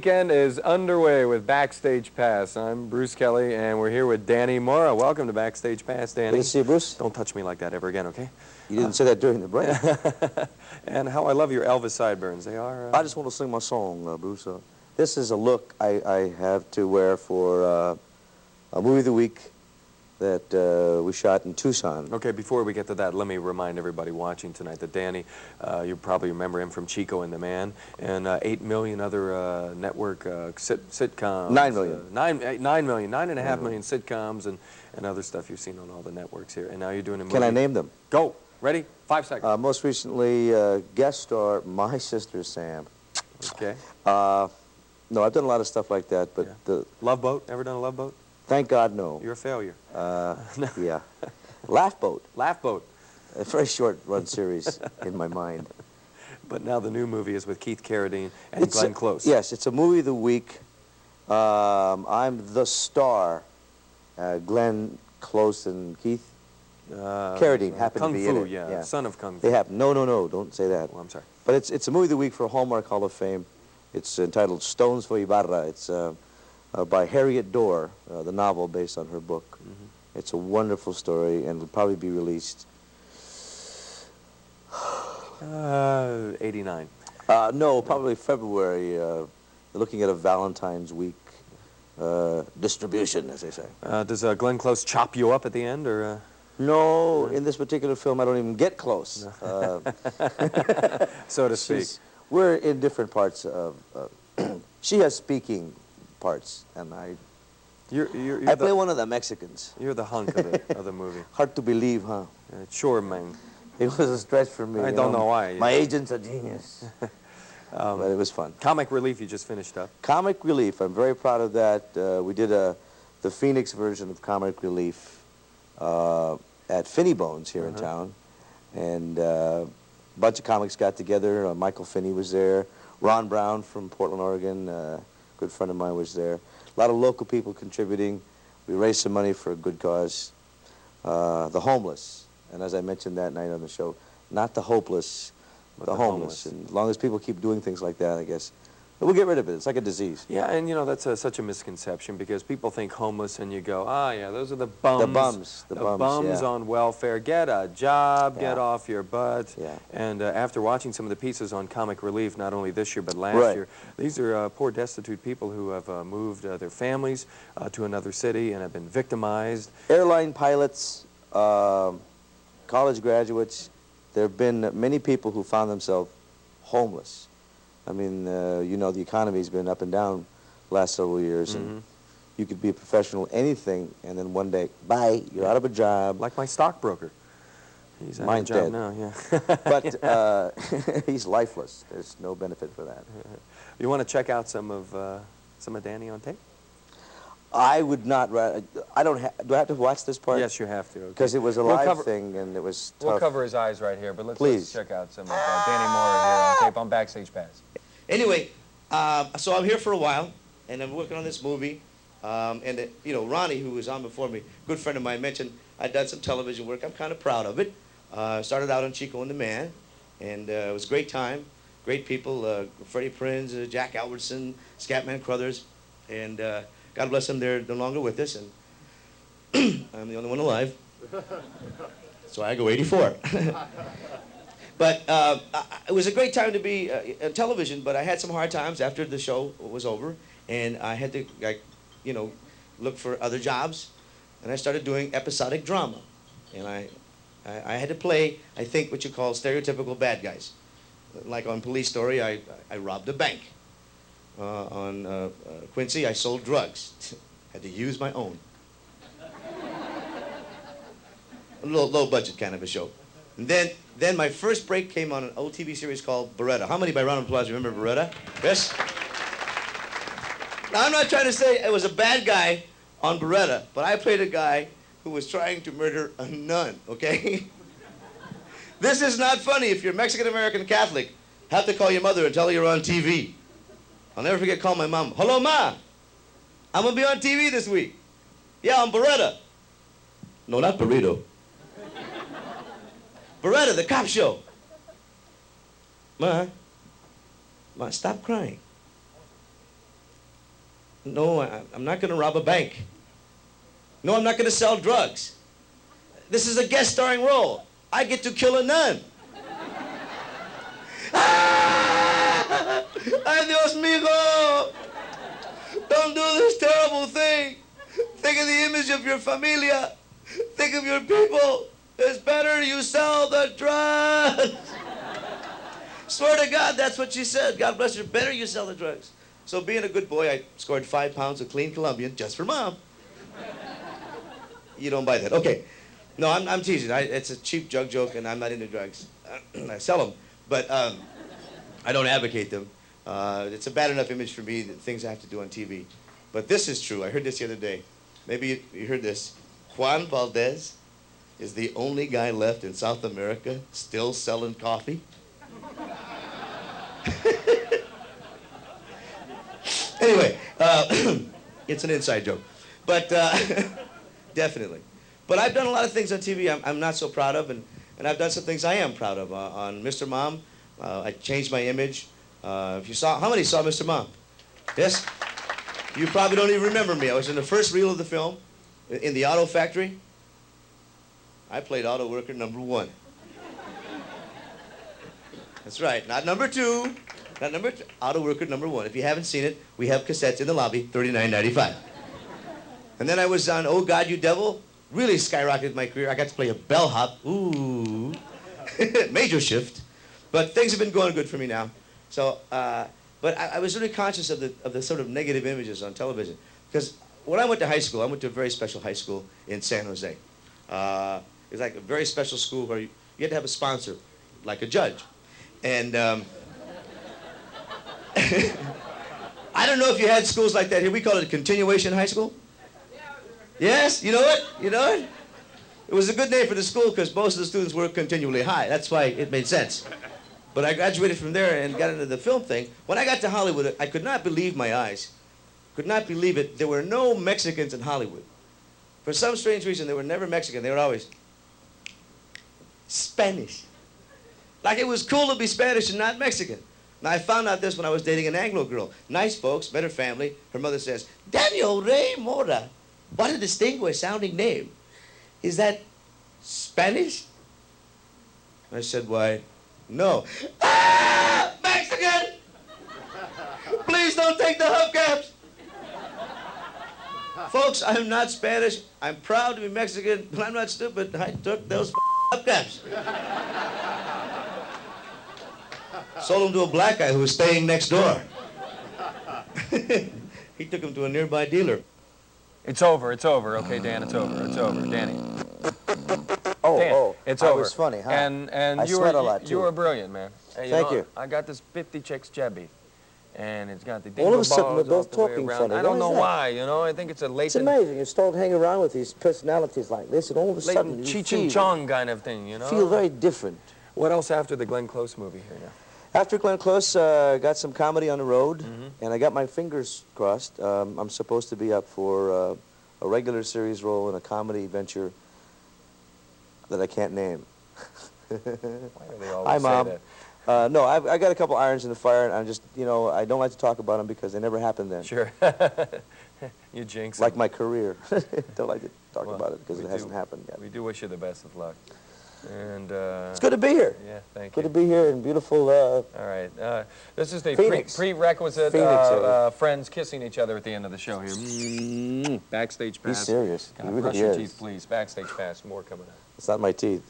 weekend is underway with Backstage Pass. I'm Bruce Kelley, and we're here with Danny Mora. Welcome to Backstage Pass, Danny. Good to see you, Bruce. Don't touch me like that ever again, okay? You didn't say that during the break. And how I love your Elvis sideburns. They are... I just want to sing my song, Bruce. This is a look I have to wear for a movie of the week that we shot in Tucson. Okay, before we get to that, let me remind everybody watching tonight that Danny, you probably remember him from Chico and the Man, and 8 million other network sitcoms. 9 million. 9.5 million sitcoms and other stuff you've seen on all the networks here. And now you're doing a movie. Can I name them? Go. Ready? 5 seconds. Most recently, guest star, my sister Sam. Okay. No, I've done a lot of stuff like that, but the... Love Boat? Ever done a Love Boat? Thank God, no. You're a failure. Yeah. Laugh Boat. Laugh Boat. A very short-run series in my mind. But now the new movie is with Keith Carradine and Glenn Close. Yes, it's a movie of the week. I'm the star. Glenn Close and Keith Carradine happen to be in it. Yeah, son of Kung Fu. They happen. No, don't say that. Oh, I'm sorry. But it's a movie of the week for Hallmark Hall of Fame. It's entitled Stones for Ibarra. It's by Harriet Dorr, the novel based on her book. Mm-hmm. It's a wonderful story, and it'll probably be released. 89. No, probably February. They're looking at a Valentine's Week distribution, as they say. Does Glenn Close chop you up at the end, or? No, in this particular film, I don't even get close. So to speak. We're in different parts of... she has speaking parts, and I play one of the Mexicans. You're the hunk of the movie. Hard to believe, huh? Sure, man. It was a stretch for me. I don't know why. My agent's a genius. But it was fun. Comic Relief you just finished up. Comic Relief, I'm very proud of that. We did the Phoenix version of Comic Relief at Finney Bones here in town. And a bunch of comics got together. Michael Finney was there. Ron Brown from Portland, Oregon, a good friend of mine, was there. A lot of local people contributing. We raised some money for a good cause. The homeless, and as I mentioned that night on the show, not the hopeless, but the homeless. And as long as people keep doing things like that, I guess, we'll get rid of it. It's like a disease. Yeah, and you know, that's such a misconception, because people think homeless and you go, ah, yeah, those are the bums. The bums on welfare. Get a job, get off your butt. Yeah. And after watching some of the pieces on Comic Relief, not only this year but last year, these are poor, destitute people who have moved their families to another city and have been victimized. Airline pilots, college graduates. There have been many people who found themselves homeless. I mean, you know, the economy's been up and down the last several years, and you could be a professional anything, and then one day, bye, you're out of a job. Like my stockbroker. He's out of a job now, yeah. But he's lifeless. There's no benefit for that. You want to check out some of Danny on tape? I would not. I don't. Do I have to watch this part? Yes, you have to. Because it was a live thing, and it was tough. We'll cover his eyes right here, but let's check out some of Danny Mora here on tape on Backstage Pass. Anyway, so I'm here for a while, and I'm working on this movie. And you know, Ronnie, who was on before me, good friend of mine, mentioned I'd done some television work. I'm kind of proud of it. Started out on Chico and the Man, and it was a great time, great people. Freddie Prinz, Jack Albertson, Scatman Crothers, and God bless them, they're no longer with us, and I'm the only one alive. So I go 84. But it was a great time to be on television, but I had some hard times after the show was over, and I had to, you know, look for other jobs, and I started doing episodic drama. And I had to play, I think, what you call stereotypical bad guys. Like on Police Story, I robbed a bank. On Quincy, I sold drugs. Had to use my own. A low budget kind of a show. And then my first break came on an old TV series called Beretta. How many by round of applause remember Beretta? Yes? Now I'm not trying to say I was a bad guy on Beretta, but I played a guy who was trying to murder a nun, okay? This is not funny if you're Mexican-American Catholic. Have to call your mother and tell her you're on TV. I'll never forget calling my mom. Hello, Ma. I'm going to be on TV this week. Yeah, on Beretta. No, not Burrito. Beretta, the cop show. Ma, stop crying. No, I'm not going to rob a bank. No, I'm not going to sell drugs. This is a guest starring role. I get to kill a nun. Ah! Ay, Dios mío! Don't do this terrible thing. Think of the image of your familia. Think of your people. It's better you sell the drugs. Swear to God, that's what she said. God bless her. Better you sell the drugs. So being a good boy, I scored 5 pounds of clean Colombian just for Mom. You don't buy that. Okay. No, I'm teasing. It's a cheap drug joke, and I'm not into drugs. I sell them, but I don't advocate them. It's a bad enough image for me, the things I have to do on TV. But this is true. I heard this the other day. Maybe you heard this. Juan Valdez is the only guy left in South America still selling coffee. Anyway, it's an inside joke. But definitely. But I've done a lot of things on TV I'm not so proud of, and I've done some things I am proud of. On Mr. Mom, I changed my image. If you saw, how many saw Mr. Mom? Yes? You probably don't even remember me. I was in the first reel of the film, in the auto factory. I played auto worker number 1. That's right, not number 2, not number 2, auto worker number 1. If you haven't seen it, we have cassettes in the lobby, $39.95. And then I was on Oh God, You Devil. Really skyrocketed my career. I got to play a bellhop. Ooh. Major shift. But things have been going good for me now. So, but I was really conscious of the sort of negative images on television. Because when I went to high school, I went to a very special high school in San Jose. It was like a very special school where you had to have a sponsor, like a judge. And I don't know if you had schools like that here. We call it a continuation high school. Yes, you know it? You know it? It was a good name for the school because most of the students were continually high. That's why it made sense. But I graduated from there and got into the film thing. When I got to Hollywood, I could not believe my eyes. Could not believe it. There were no Mexicans in Hollywood. For some strange reason, they were never Mexican. They were always Spanish. Like it was cool to be Spanish and not Mexican. Now, I found out this when I was dating an Anglo girl. Nice folks, met her family. Her mother says, Daniel Ray Mora. What a distinguished sounding name. Is that Spanish? I said, why, no. Ah! Mexican! Please don't take the hubcaps. Folks, I'm not Spanish. I'm proud to be Mexican, but I'm not stupid. I took those hubcaps. Sold them to a black guy who was staying next door. He took them to a nearby dealer. It's over, okay, Dan, it's over, Danny. Oh, Dan, it's over. It was funny, huh? And I sweat a lot, too. You were brilliant, man. Hey, Thank you. I got this 50 chicks chubby, and it's got the All of a sudden, balls we're both all the way talking around. funny. I don't know that? why, you know, I think it's a It's latent... amazing. You start hanging around with these personalities like this, and all of a sudden, you Cheech and Chong kind of thing, you know? feel very different. What else after the Glenn Close movie here now? After Glenn Close, got some comedy on the road, and I got my fingers crossed. I'm supposed to be up for a regular series role in a comedy venture that I can't name. Why do they always Hi, say Mom. that? No, I got a couple irons in the fire, and I'm just, you know, I don't like to talk about them because they never happened then. Sure. You jinx it. Like my career. Don't like to talk about it because it hasn't happened yet. We do wish you the best of luck. And it's good to be here. Yeah, thank you. Good to be here in beautiful. All right. This is the prerequisite friends kissing each other at the end of the show here. Backstage Pass. Be serious. God, brush your teeth, please. Backstage Pass. More coming up. It's not my teeth.